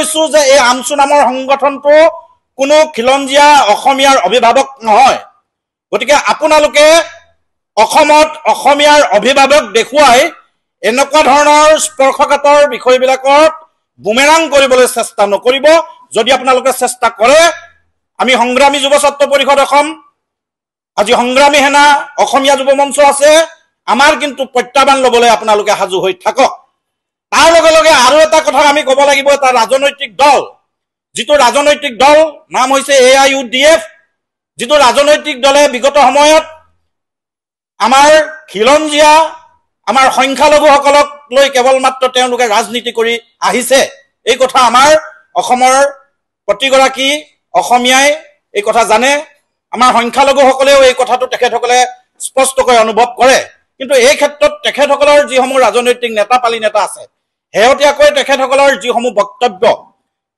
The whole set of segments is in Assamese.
কৈছো যে এই আমচু নামৰ সংগঠনটো কোনো খিলঞ্জীয়া অসমীয়াৰ অভিভাৱক নহয়। গতিকে আপোনালোকে অসমত অসমীয়াৰ অভিভাৱক দেখুৱাই এনেকুৱা ধৰণৰ স্পৰ্শকাতৰ বিষয়বিলাকত বুমেৰাং কৰিবলৈ চেষ্টা নকৰিব। যদি আপোনালোকে চেষ্টা কৰে, আমি সংগ্ৰামী যুৱ ছাত্ৰ পৰিষদ অসম, আজি সংগ্ৰামী সেনা, অসমীয়া যুৱ মঞ্চ আছে, আমাৰ কিন্তু প্ৰত্যাহ্বান ল'বলৈ আপোনালোকে সাজু হৈ থাকক। তাৰ লগে লগে আৰু এটা কথা আমি ক'ব লাগিব, এটা ৰাজনৈতিক দল, যিটো ৰাজনৈতিক দল নাম হৈছে AIUDF, যিটো ৰাজনৈতিক দলে বিগত সময়ত আমাৰ খিলঞ্জীয়া, আমাৰ সংখ্যালঘুসকলক লৈ কেৱল মাত্ৰ তেওঁলোকে ৰাজনীতি কৰি আহিছে। এই কথা আমাৰ অসমৰ প্ৰতিগৰাকী অসমীয়াই এই কথা জানে, আমাৰ সংখ্যালঘুসকলেও এই কথাটো তেখেতসকলে স্পষ্টকৈ অনুভৱ কৰে। কিন্তু এই ক্ষেত্ৰত তেখেতসকলৰ যিসমূহ ৰাজনৈতিক নেতাপালি নেতা আছে, শেহতীয়াকৈ তেখেতসকলৰ যিসমূহ বক্তব্য,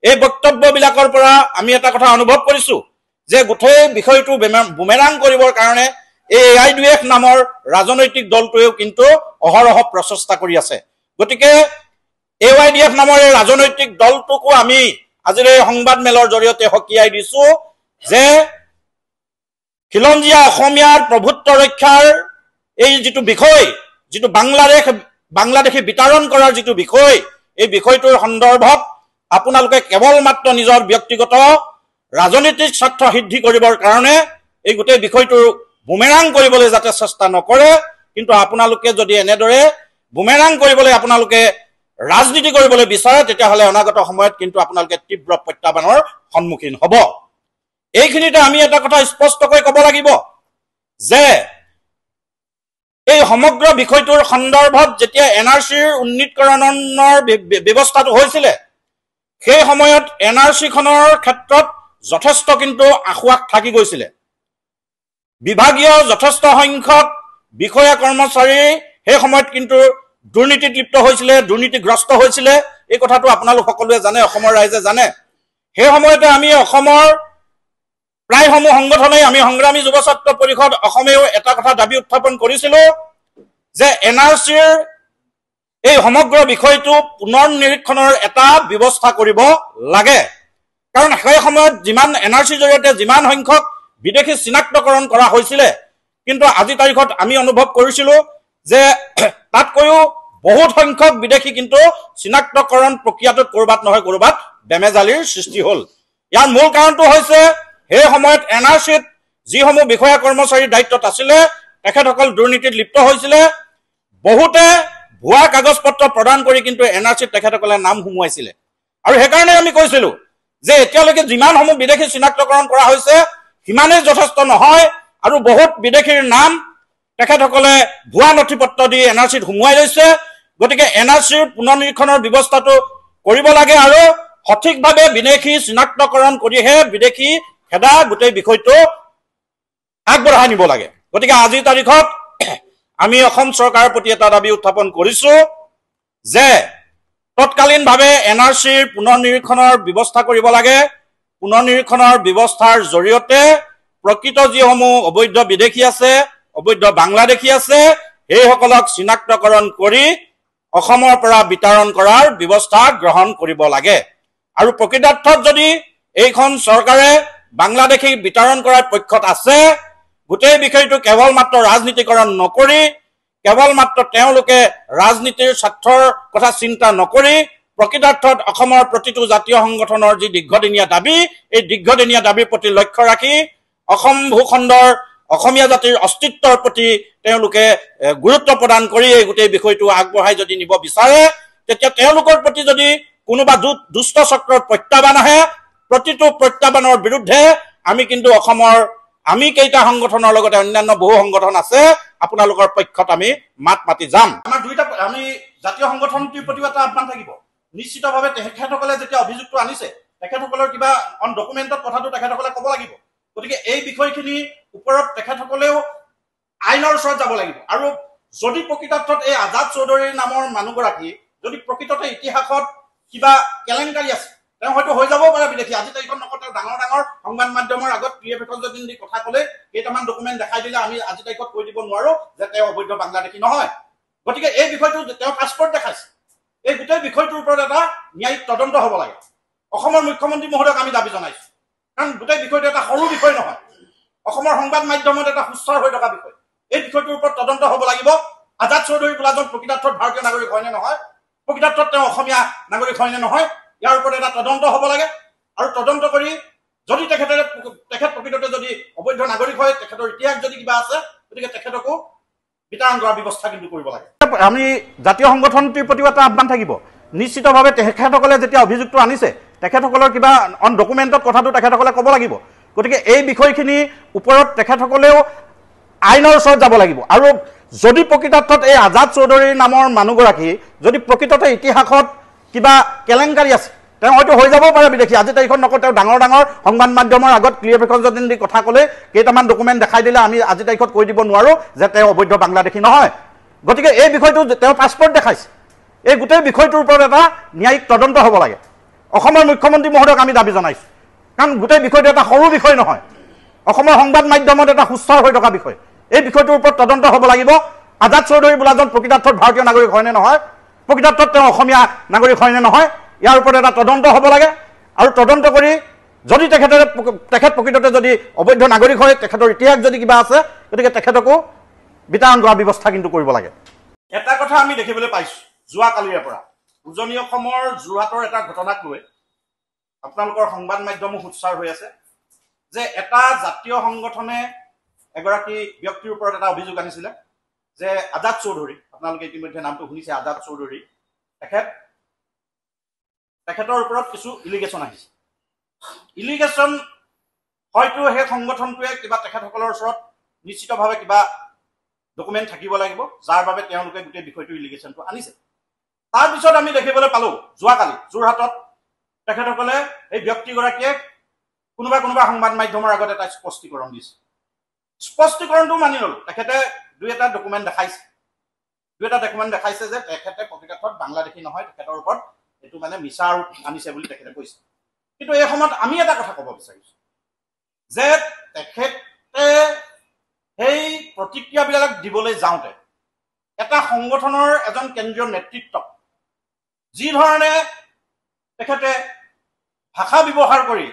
এই বক্তব্যবিলাকৰ পৰা আমি এটা কথা অনুভৱ কৰিছো যে গোটেই বিষয়টো বুমেৰাং কৰিবৰ কাৰণে এই AIUDF নামৰ ৰাজনৈতিক দলটোৱেও কিন্তু অহৰহ প্ৰচেষ্টা কৰি আছে। গতিকে AIUDF নামৰ এই ৰাজনৈতিক দলটোকো আমি আজিৰ এই সংবাদ মেলৰ জৰিয়তে সকীয়াই দিছো যে খিলঞ্জীয়া অসমীয়াৰ প্ৰভুত্ব ৰক্ষাৰ এই যিটো বিষয়, যিটো বাংলাদেশী বিতৰণ কৰাৰ যিটো বিষয়, এই বিষয়টোৰ সন্দৰ্ভত আপোনালোকে কেৱল মাত্ৰ নিজৰ ব্যক্তিগত ৰাজনৈতিক স্বাৰ্থ সিদ্ধি কৰিবৰ কাৰণে এই গোটেই বিষয়টো বুমেৰাং কৰিবলৈ যাতে চেষ্টা নকৰে। কিন্তু আপোনালোকে যদি এনেদৰে বুমেৰাং কৰিবলৈ আপোনালোকে ৰাজনীতি কৰিবলৈ বিচাৰে, তেতিয়াহ'লে অনাগত সময়ত কিন্তু আপোনালোকে তীব্ৰ প্ৰত্যাহ্বানৰ সন্মুখীন হ'ব। এইখিনিতে আমি এটা কথা স্পষ্টকৈ ক'ব লাগিব যে এই সমগ্ৰ বিষয়টোৰ সন্দৰ্ভত যেতিয়া NRCৰ উন্নীতকৰণৰ ব্যৱস্থাটো হৈছিলে, সেই সময়ত NRCখনৰ ক্ষেত্ৰত যথেষ্ট কিন্তু আশাস থাকি গৈছিলে। বিভাগীয় যথেষ্ট সংখ্যক বিষয়া কৰ্মচাৰী সেই সময়ত কিন্তু দুৰ্নীতিত লিপ্ত হৈছিলে, দুৰ্নীতিগ্ৰস্ত হৈছিলে। এই কথাটো আপোনালোক সকলোৱে জানে, অসমৰ ৰাইজে জানে। সেই সময়তে আমি অসমৰ প্ৰায়সমূহ সংগঠনেই, আমি সংগ্ৰামী যুৱ ছাত্ৰ পৰিষদ অসমেও এটা কথা দাবী উত্থাপন কৰিছিলো যে NRCৰ এই সমগ্ৰ বিষয়টো পুনৰ নিৰীক্ষণৰ এটা ব্যৱস্থা কৰিব লাগে। কাৰণ সেই সময়ত যিমান NRCৰ জৰিয়তে যিমান সংখ্যক বিদেশী চিনাক্তকৰণ কৰা হৈছিলে, কিন্তু আজি তাৰিখত আমি অনুভৱ কৰিছিলো যে তাতকৈও বহুত সংখ্যক বিদেশী কিন্তু চিনাক্তকৰণ প্ৰক্ৰিয়াটোত ক'ৰবাত নহয় ক'ৰবাত বেমেজালিৰ সৃষ্টি হ'ল। ইয়াৰ মূল কাৰণটো হৈছে সেই সময়ত NRCত যিসমূহ বিষয়া কৰ্মচাৰীৰ দায়িত্বত আছিলে, তেখেতসকল দুৰ্নীতিত লিপ্ত হৈছিলে। বহুতে ভুৱা কাগজ পত্ৰ প্ৰদান কৰি কিন্তু NRCত তেখেতসকলে নাম সুমুৱাইছিলে। আৰু সেইকাৰণে আমি কৈছিলো যে এতিয়ালৈকে যিমানসমূহ বিদেশী চিনাক্তকৰণ কৰা হৈছে সিমানেই যথেষ্ট নহয়, আৰু বহুত বিদেশীৰ নাম তেখেতসকলে ভুৱা নথি পত্ৰ দি NRCত সুমুৱাই লৈছে। গতিকে NRCৰ পুনৰ নিৰীক্ষণৰ ব্যৱস্থাটো কৰিব লাগে আৰু সঠিকভাৱে বিদেশী চিনাক্তকৰণ কৰিহে বিদেশী খেদা গোটেই বিষয়টো আগবঢ়াই নিব লাগে। গতিকে আজিৰ তাৰিখত আমি অসম চৰকাৰৰ প্ৰতি এটা দাবী উত্থাপন কৰিছো যে তৎকালীনভাৱে NRCৰ পুনৰ নিৰীক্ষণৰ ব্যৱস্থা কৰিব লাগে। পুনৰ নিৰীক্ষণৰ ব্যৱস্থাৰ জৰিয়তে প্ৰকৃত যিসমূহ অবৈধ বিদেশী আছে, অবৈধ বাংলাদেশী আছে, সেইসকলক চিনাক্তকৰণ কৰি অসমৰ পৰা বিতৰণ কৰাৰ ব্যৱস্থা গ্ৰহণ কৰিব লাগে। আৰু প্ৰকৃতাৰ্থত যদি এইখন চৰকাৰে বাংলাদেশী বিতৰণ কৰাৰ পক্ষত আছে, গোটেই বিষয়টো কেৱল মাত্ৰ ৰাজনীতিকৰণ নকৰি, কেৱল মাত্ৰ তেওঁলোকে ৰাজনীতিৰ স্বাৰ্থৰ কথা চিন্তা নকৰি প্ৰকৃতাৰ্থত অসমৰ প্ৰতিটো জাতীয় সংগঠনৰ যি দীৰ্ঘদিনীয়া দাবী, এই দীৰ্ঘদিনীয়া দাবীৰ প্ৰতি লক্ষ্য ৰাখি অসম ভূখণ্ডৰ অসমীয়া জাতিৰ অস্তিত্বৰ প্ৰতি তেওঁলোকে গুৰুত্ব প্ৰদান কৰি এই গোটেই বিষয়টো আগবঢ়াই যদি নিব বিচাৰে, তেতিয়া তেওঁলোকৰ প্ৰতি যদি কোনোবা দুষ্ট চক্ৰৰ প্ৰত্যাহ্বান আহে, প্ৰতিটো প্ৰত্যাহ্বানৰ বিৰুদ্ধে আমি কিন্তু অসমৰ আমি কেইটা সংগঠনৰ লগতে অন্যান্য বহু সংগঠন আছে, আপোনালোকৰ পক্ষত আমি মাত মাতি যাম। আমাৰ দুইটা আমি জাতীয় সংগঠনটিৰ প্ৰতি এটা আহ্বান থাকিব। নিশ্চিতভাৱে তেখেতসকলে যেতিয়া অভিযোগটো আনিছে, তেখেতসকলৰ কিবা অন ডকুমেণ্টত কথাটো তেখেতসকলে ক'ব লাগিব। গতিকে এই বিষয়খিনিৰ ওপৰত তেখেতসকলেও আইনৰ ওচৰত যাব লাগিব। আৰু যদি প্ৰকৃতাৰ্থত এই আজাদ চৌধুৰীৰ নামৰ মানুহগৰাকী যদি প্ৰকৃততে ইতিহাসত কিবা কেলেংকাৰী আছে, তেওঁ হয়তো হৈ যাবও পাৰে বিদেশী। আজি তাৰিখত নকওঁ, তেওঁ ডাঙৰ ডাঙৰ সংবাদ মাধ্যমৰ আগত ক্ৰিয়েট যদি দি কথা ক'লে কেইটামান ডকুমেণ্ট দেখাই দিলে আমি আজি তাৰিখত কৈ দিব নোৱাৰো যে তেওঁ অবৈধ বাংলাদেশী নহয়। গতিকে এই বিষয়টো তেওঁ পাছপৰ্ট দেখাইছে, এই গোটেই বিষয়টোৰ ওপৰত এটা ন্যায়িক তদন্ত হ'ব লাগে। অসমৰ মুখ্যমন্ত্ৰী মহোদয়ক আমি দাবী জনাইছো কাৰণ গোটেই বিষয়টো এটা সৰু বিষয় নহয় অসমৰ সংবাদ মাধ্যমত এটা সুস্থৰ হৈ থকা বিষয় এই বিষয়টোৰ ওপৰত তদন্ত হ'ব লাগিব আজাদ চৌধুৰী বোলাজন প্ৰকৃতাৰ্থত ভাৰতীয় নাগৰিক হয়নে নহয় প্ৰকৃতাৰ্থত তেওঁ অসমীয়া নাগৰিক হয়নে নহয় ইয়াৰ ওপৰত এটা তদন্ত হ'ব লাগে আৰু তদন্ত কৰি যদি তেখেত প্ৰকৃততে যদি অবৈধ নাগৰিক হয় তেখেতৰ ইতিহাস যদি কিবা আছে গতিকে তেখেতকো বিতৰণ কৰাৰ ব্যৱস্থা কিন্তু কৰিব লাগে আমি জাতীয় সংগঠনটিৰ প্ৰতিও এটা আহ্বান থাকিব নিশ্চিতভাৱে তেখেতসকলে যেতিয়া অভিযোগটো আনিছে তেখেতসকলৰ কিবা অন ডকুমেণ্টত কথাটো তেখেতসকলে ক'ব লাগিব গতিকে এই বিষয়খিনি ওপৰত তেখেতসকলেও আইনৰ ওচৰত যাব লাগিব আৰু যদি প্ৰকৃতাৰ্থত এই আজাদ চৌধুৰীৰ নামৰ মানুহগৰাকী যদি প্ৰকৃততে ইতিহাসত কিবা কেলেংকাৰী আছে তেওঁ হয়তো হৈ যাবও পাৰে বিদেশী আজি তাৰিখত নকওঁ তেওঁ ডাঙৰ ডাঙৰ সংবাদ মাধ্যমৰ আগত ক্লিয়াৰিফিকেশ্যন দি কথা ক'লে কেইটামান ডকুমেণ্ট দেখাই দিলে আমি আজি তাৰিখত কৈ দিব নোৱাৰোঁ যে তেওঁ অবৈধ বাংলাদেশী নহয় গতিকে এই বিষয়টো তেওঁ পাছপৰ্ট দেখাইছে এই গোটেই বিষয়টোৰ ওপৰত এটা ন্যায়িক তদন্ত হ'ব লাগে অসমৰ মুখ্যমন্ত্ৰী মহোদয়ক আমি দাবী জনাইছো কাৰণ গোটেই বিষয়টো এটা সৰু বিষয় নহয় অসমৰ সংবাদ মাধ্যমত এটা সুস্থৰ হৈ থকা বিষয় এই বিষয়টোৰ ওপৰত তদন্ত হ'ব লাগিব আজাদ চৌধুৰী বোলাজন প্ৰকৃতাৰ্থত ভাৰতীয় নাগৰিক হয়নে নহয় প্ৰকৃতাৰ্থত তেওঁ অসমীয়া নাগৰিক হয়নে নহয় ইয়াৰ ওপৰত এটা তদন্ত হ'ব লাগে আৰু তদন্ত কৰি যদি তেখেত প্ৰকৃততে যদি অবৈধ নাগৰিক হয় তেখেতৰ ইতিহাস যদি কিবা আছে গতিকে তেখেতকো বিতৰণ কৰাৰ ব্যৱস্থা কিন্তু কৰিব লাগে এটা কথা আমি দেখিবলৈ পাইছোঁ যোৱাকালিৰে পৰা উজনি অসমৰ যোৰহাটৰ এটা ঘটনাক লৈ আপোনালোকৰ সংবাদ মাধ্যমো সোচ্চাৰ হৈ আছে যে এটা জাতীয় সংগঠনে এগৰাকী ব্যক্তিৰ ওপৰত এটা অভিযোগ আনিছিলে যে আজাদ চৌধুৰী আপোনালোকে ইতিমধ্যে নামটো শুনিছে আজাদ চৌধুৰী তেখেতৰ ওপৰত কিছু ইলিগেশ্যন আহিছে ইলিগেশ্যন হয়তো সেই সংগঠনটোৱে কিবা তেখেতসকলৰ ওচৰত নিশ্চিতভাৱে কিবা ডকুমেণ্ট থাকিব লাগিব যাৰ বাবে তেওঁলোকে গোটেই বিষয়টো ইলিগেশ্যনটো আনিছে তাৰপিছত আমি দেখিবলৈ পালোঁ যোৱাকালি যোৰহাটত তেখেতসকলে এই ব্যক্তিগৰাকীয়ে কোনোবা সংবাদ মাধ্যমৰ আগত এটা স্পষ্টীকৰণ দিছে স্পষ্টীকৰণটো মানি ল'লোঁ তেখেতে দুই এটা ডকুমেণ্ট দেখাইছে যে তেখেতে প্ৰকৃতাৰ্থত বাংলাদেশী নহয় তেখেতৰ ওপৰত এইটো মানে মিছা আৰোপ আনিছে বুলি তেখেতে কৈছে কিন্তু এই সময়ত আমি এটা কথা ক'ব বিচাৰিছোঁ যে তেখেতে সেই প্ৰতিক্ৰিয়াবিলাক দিবলৈ যাওঁতে এটা সংগঠনৰ এজন কেন্দ্ৰীয় নেতৃত্বক যি ধৰণে তেখেতে ভাষা ব্যৱহাৰ কৰি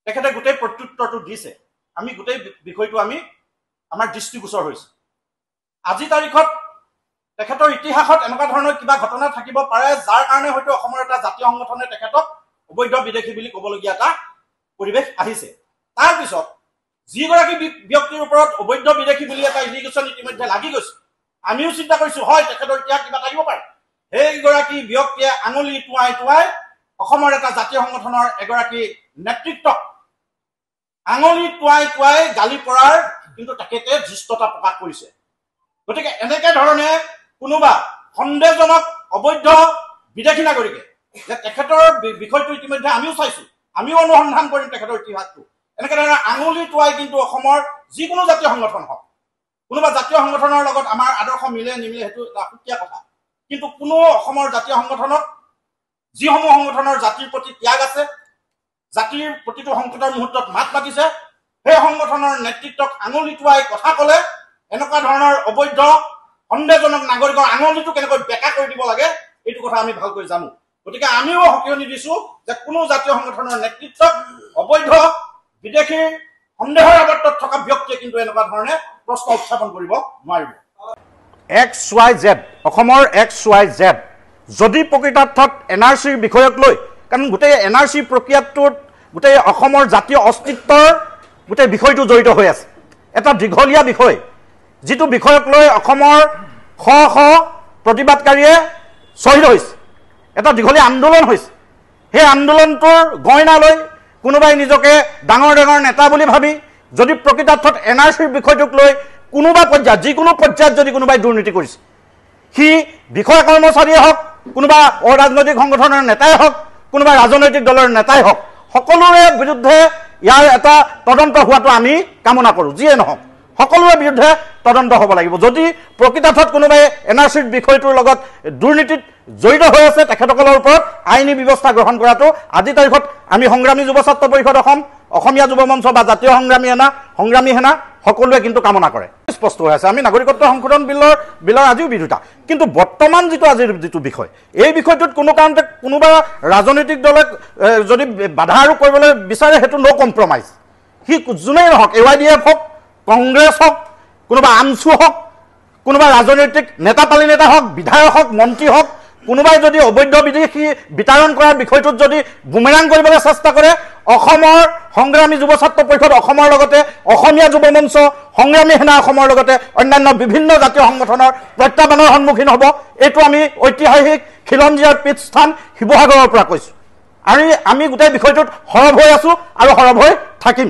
তেখেতে গোটেই প্ৰত্যুত্তৰটো দিছে আমি গোটেই বিষয়টো আমাৰ দৃষ্টিগোচৰ হৈছে আজি তাৰিখত তেখেতৰ ইতিহাসত এনেকুৱা ধৰণৰ কিবা ঘটনা থাকিব পাৰে যাৰ কাৰণে হয়তো অসমৰ এটা জাতীয় সংগঠনে তেখেতক অবৈধ বিদেশী বুলি ক'বলগীয়া এটা পৰিৱেশ আহিছে তাৰপিছত যিগৰাকী ব্যক্তিৰ ওপৰত অবৈধ বিদেশী বুলি এটা ইলিগেশ্যন ইতিমধ্যে লাগি গৈছে আমিও চিন্তা কৰিছোঁ হয় তেখেতৰ ইতিহাস কিবা থাকিব পাৰে সেইগৰাকী ব্যক্তিয়ে আঙুলি টুৱাই অসমৰ এটা জাতীয় সংগঠনৰ এগৰাকী নেতৃত্বক আঙুলি টুৱাই গালি পৰাৰ কিন্তু তেখেতে ধৃষ্টতা প্ৰকাশ কৰিছে গতিকে এনেকৈ ধৰণে কোনোবা সন্দেহজনক অবৈধ বিদেশী নাগৰিকে যে তেখেতৰ বিষয়টো ইতিমধ্যে আমিও চাইছোঁ আমিও অনুসন্ধান কৰিম তেখেতৰ ইতিহাসটো এনেকৈ ধৰণে আঙুলি টুৱাই কিন্তু অসমৰ যিকোনো জাতীয় সংগঠন হওক কোনোবা জাতীয় সংগঠনৰ লগত আমাৰ আদৰ্শ মিলে নিমিলে সেইটো এটা সুকীয়া কথা কিন্তু কোনো অসমৰ জাতীয় সংগঠনত যিসমূহ সংগঠনৰ জাতিৰ প্ৰতি ত্যাগ আছে জাতিৰ প্ৰতিটো সংকটৰ মুহূৰ্তত মাত মাতিছে সেই সংগঠনৰ নেতৃত্বক আঙুলি টুৱাই কথা ক'লে এনেকুৱা ধৰণৰ অবৈধ সন্দেহজনক নাগৰিকৰ আঙুলিটো কেনেকৈ বেকা কৰি দিব লাগে এইটো কথা আমি ভালকৈ জানো গতিকে আমিও সকিয়নি দিছোঁ যে কোনো জাতীয় সংগঠনৰ নেতৃত্বক অবৈধ বিদেশীৰ সন্দেহৰ আৱৰ্তত থকা ব্যক্তিয়ে কিন্তু এনেকুৱা ধৰণে প্ৰশ্ন উত্থাপন কৰিব নোৱাৰিব XYZ অসমৰ XYZ যদি প্ৰকৃতাৰ্থত NRCৰ বিষয়ক লৈ কাৰণ গোটেই NRC প্ৰক্ৰিয়াটোত গোটেই অসমৰ জাতীয় অস্তিত্বৰ গোটেই বিষয়টো জড়িত হৈ আছে এটা দীঘলীয়া বিষয় যিটো বিষয়ক লৈ অসমৰ শ প্ৰতিবাদকাৰীয়ে শ্বহীদ হৈছে এটা দীঘলীয়া আন্দোলন হৈছে সেই আন্দোলনটোৰ গইনালৈ কোনোবাই নিজকে ডাঙৰ নেতা বুলি ভাবি যদি প্ৰকৃতাৰ্থত NRCৰ বিষয়টোক লৈ কোনোবা পৰ্যায়ত যিকোনো পৰ্যায়ত যদি কোনোবাই দুৰ্নীতি কৰিছে সি বিষয়া কৰ্মচাৰীয়ে হওক কোনোবা অৰাজনৈতিক সংগঠনৰ নেতাই হওক কোনোবা ৰাজনৈতিক দলৰ নেতাই হওক সকলোৰে বিৰুদ্ধে ইয়াৰ এটা তদন্ত হোৱাটো আমি কামনা কৰোঁ যিয়ে নহওক সকলোৰে বিৰুদ্ধে তদন্ত হ'ব লাগিব যদি প্ৰকৃতাৰ্থত কোনোবাই NRCৰ বিষয়টোৰ লগত দুৰ্নীতিত জড়িত হৈ আছে তেখেতসকলৰ ওপৰত আইনী ব্যৱস্থা গ্ৰহণ কৰাটো আজি তাৰিখত আমি সংগ্ৰামী যুৱ ছাত্ৰ পৰিষদ অসমীয়া যুৱ মঞ্চ বা জাতীয় সংগ্ৰামী সেনা সকলোৱে কিন্তু কামনা কৰে স্পষ্ট হৈ আছে আমি নাগৰিকত্ব সংশোধন বিলৰ আজিও বিৰোধিতা কিন্তু বৰ্তমান যিটো আজিৰ যিটো বিষয় এই বিষয়টোত কোনো কাৰণতে কোনোবা ৰাজনৈতিক দলে যদি বাধা আৰোপ কৰিবলৈ বিচাৰে সেইটো নো কম্প্ৰমাইজ সি যোনেই নহওক AYDF হওক কংগ্ৰেছ হওক কোনোবা আমছু হওক কোনোবা ৰাজনৈতিক নেতাপালি নেতা হওক বিধায়ক হওক মন্ত্ৰী হওক কোনোবাই যদি অবৈধ বিদেশী বিতৰণ কৰাৰ বিষয়টোত যদি বুমেৰাং কৰিবলৈ চেষ্টা কৰে অসমৰ সংগ্ৰামী যুৱ ছাত্ৰ পৰিষদ অসমৰ লগতে অসমীয়া যুৱ মঞ্চ সংগ্ৰামী সেনা অসমৰ লগতে অন্যান্য বিভিন্ন জাতীয় সংগঠনৰ প্ৰত্যাহ্বানৰ সন্মুখীন হ'ব এইটো আমি ঐতিহাসিক খিলঞ্জীয়াৰ পীঠস্থান শিৱসাগৰৰ পৰা কৈছোঁ আৰু আমি গোটেই বিষয়টোত সৰব হৈ আছোঁ আৰু সৰব হৈ থাকিম